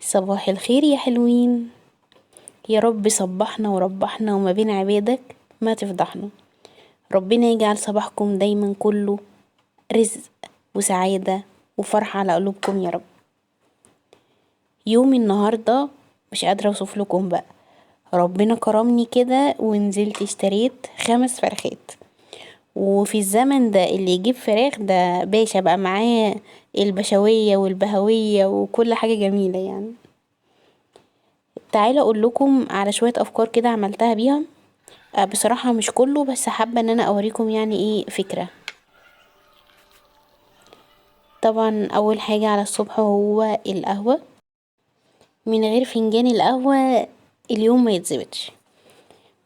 صباح الخير يا حلوين. يا رب صبحنا وربحنا وما بين عبادك ما تفضحنا. ربنا يجعل صباحكم دايما كله رزق وسعادة وفرحة على قلوبكم يا رب. يوم النهاردة مش قادرة اوصف لكم بقى. ربنا كرمني كده ونزلت اشتريت 5 فرخات، وفي الزمن ده اللي يجيب فراخ ده باشا بقى، معاه البشوية والبهوية وكل حاجة جميلة يعني. تعالوا اقول لكم على شوية افكار كده عملتها بيها. بصراحة مش كله، بس حابة ان انا اوريكم يعني ايه فكرة. طبعا اول حاجة على الصبح هو القهوة. من غير فنجان القهوة اليوم ما يتظبطش.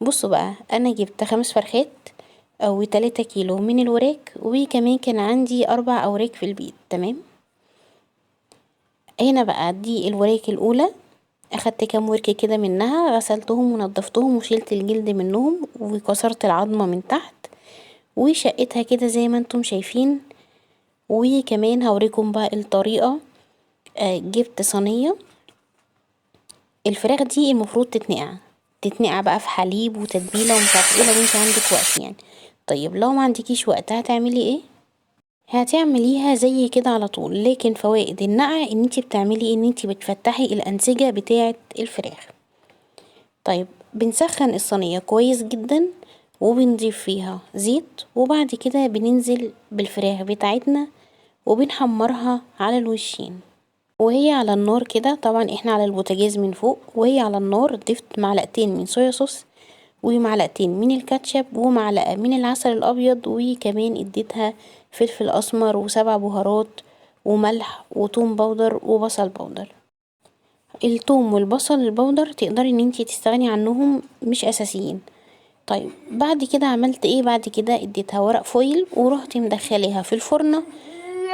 بصوا بقى، انا جبت 5 فرخات او 3 كيلو من الوراك، وكمان كان عندي 4 اوراك في البيت. تمام. هنا بقى دي الوراك الاولى، اخدت كام ورك كده منها، غسلتهم ونضفتهم وشيلت الجلد منهم وكسرت العظمة من تحت وشقتها كده زي ما انتم شايفين. وكمان هوريكم بقى الطريقة. جبت صينية. الفراخ دي المفروض تتنقع بقى في حليب وتتبيلة ومش عارفه ايه لو انت عندك وقت يعني. طيب لو ما عندكيش وقت هتعملي ايه؟ هتعمليها زي كده على طول، لكن فوائد النقع ان انت بتعملي ان انت بتفتحي الانسجة بتاعة الفراخ. طيب بنسخن الصينية كويس جدا وبنضيف فيها زيت، وبعد كده بننزل بالفراخ بتاعتنا وبنحمرها على الوشين وهي على النار كده. طبعا احنا على البوتاجاز من فوق، وهي على النار ضفت معلقتين من صويا صوص ومعلقتين من الكاتشب ومعلقة من العسل الابيض، وكمان اديتها فلفل اسمر و7 بهارات وملح وتوم باودر وبصل باودر. التوم والبصل البودر تقدري ان انتي تستغني عنهم، مش اساسيين. طيب بعد كده عملت ايه؟ بعد كده اديتها ورق فويل ورحت مدخلاها في الفرن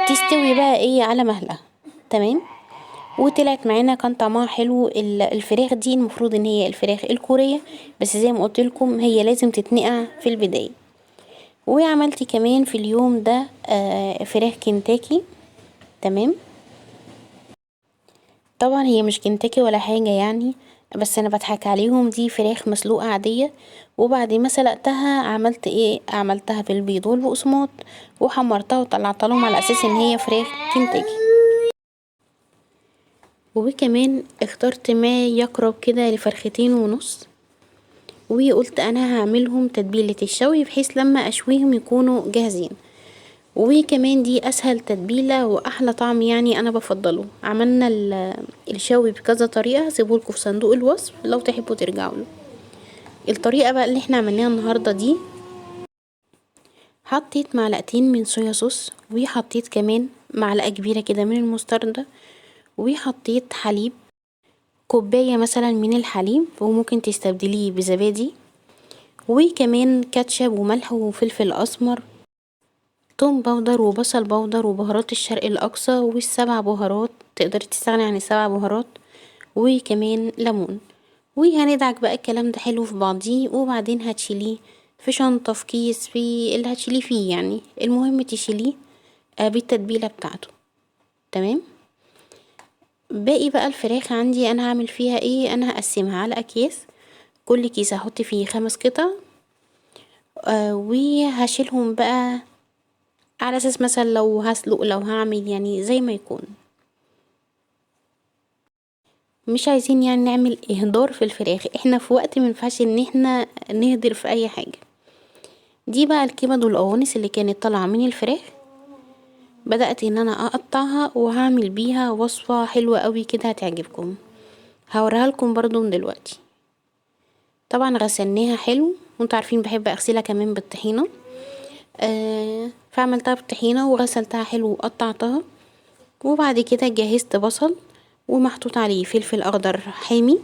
تستوي بقى ايه على مهلها. تمام. وطلعت معانا كان طعمها حلو. الفراخ دي المفروض ان هي الفراخ الكورية، بس زي ما قلت لكم هي لازم تتنقع في البداية. وعملت كمان في اليوم ده فراخ كنتاكي. تمام. طبعا هي مش كنتاكي ولا حاجة يعني، بس انا بضحك عليهم، دي فراخ مسلوقة عادية. وبعد ما سلقتها عملت ايه؟ عملتها بالبيض والبقسماط وحمرتها وطلعت لهم على اساس ان هي فراخ كنتاكي. وكمان اخترت ما يقرب كده ل2.5 فرختين، وقلت انا هعملهم تتبيلة الشوي بحيث لما اشويهم يكونوا جاهزين. وكمان دي اسهل تتبيلة واحلى طعم يعني انا بفضله. عملنا الشوي بكذا طريقة، هسيبهولكوا في صندوق الوصف لو تحبوا ترجعوا له. الطريقة بقى اللي احنا عملناها النهاردة دي، حطيت معلقتين من صويا صوص، وحطيت كمان معلقة كبيرة كده من المستردة، وحطيت حليب، كوباية مثلا من الحليب وممكن تستبدليه بزبادي، وكمان كاتشب وملح وفلفل اسمر، توم باودر وبصل باودر وبهارات الشرق الاقصى والسبع بهارات، تقدري تستغني عن السبع بهارات، وكمان ليمون. وهندعك بقى الكلام ده حلو في بعضيه، وبعدين هتشيليه في شنطة، في كيس، في اللي هتشيليه فيه يعني. المهم تشيليه بالتتبيلة بتاعته. تمام. باقي بقى الفراخ عندي انا هعمل فيها ايه؟ انا هقسمها على اكياس، كل كيس هحط فيه 5 قطع. وهشيلهم بقى على اساس مثلا لو هسلق لو هعمل يعني زي ما يكون. مش عايزين يعني نعمل اهدار في الفراخ، احنا في وقت منفعش ان احنا نهدر في اي حاجة. دي بقى الكبد والقوانص اللي كانت طالعة من الفراخ، بدأت ان انا اقطعها وهعمل بيها وصفة حلوة قوي كده هتعجبكم، هوريها لكم برضو من دلوقتي. طبعا غسلناها حلو، وانتوا عارفين بحب اغسلها كمان بالطحينة. فعملتها بالطحينة وغسلتها حلو وقطعتها. وبعد كده جهزت بصل ومحطوط عليه فلفل اخضر حامي،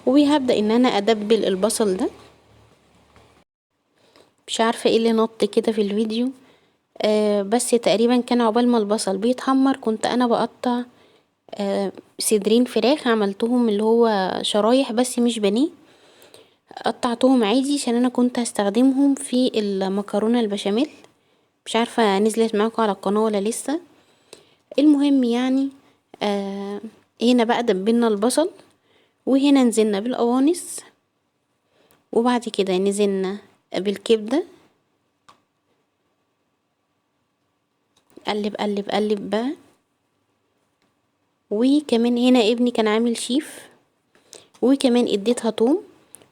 وهبدأ ان انا ادبل البصل ده. مش عارفة ايه اللي نط كده في الفيديو. بس تقريبا كان عقبال ما البصل بيتحمر كنت انا بقطع صدرين فراخ، عملتهم اللي هو شرايح بس مش بانيه، قطعتهم عادي عشان انا كنت هستخدمهم في المكرونة البشاميل. مش عارفة نزلت معاكم على القناة ولا لسه. المهم يعني هنا بقى دبلنا البصل، وهنا نزلنا بالقوانص، وبعد كده نزلنا بالكبدة. قلب قلب قلب بقى. وكمان هنا ابني كان عامل شيف، وكمان اديتها توم،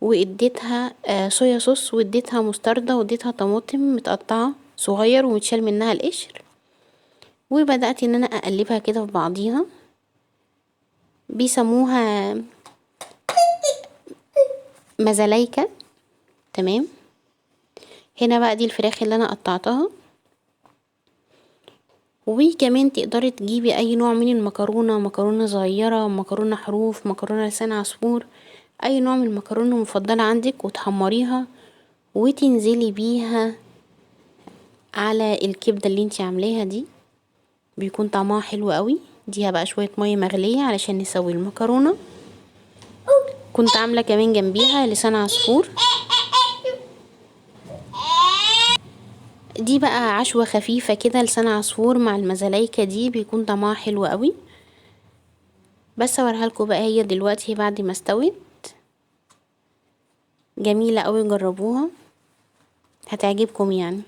واديتها صويا صوص، واديتها مستردة، واديتها طماطم متقطعة صغير ومتشال منها القشر. وبدأت ان انا اقلبها كده في بعضيها، بيسموها مزلايكة. تمام. هنا بقى دي الفراخ اللي انا قطعتها. وكمان تقدري تجيبي اي نوع من المكرونة، مكرونة صغيرة، مكرونة حروف، مكرونة لسان عصفور، اي نوع من المكرونة المفضلة عندك، وتحمريها وتنزلي بيها على الكبدة اللي انتي عاملاها دي، بيكون طعمها حلو قوي. اديها بقى شوية مية مغلية علشان نسوي المكرونة. كنت عاملة كمان جنبيها لسان عصفور. دي بقى عشوة خفيفة كده، لسان عصفور مع المزلايكة دي بيكون طعمها حلو قوي. بس اوريها لكم بقى هي دلوقتي بعد ما استوت. جميلة قوي، جربوها هتعجبكم يعني.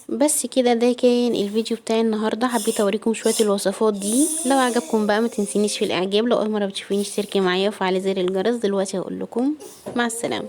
بس كده، ده كان الفيديو بتاعي النهارده. حبيت اوريكم شويه الوصفات دي. لو عجبكم بقى ما تنسينيش في الاعجاب. لو اول مره بتشوفيني اشتركي معايا وفعلي زر الجرس. دلوقتي هقول لكم مع السلامه.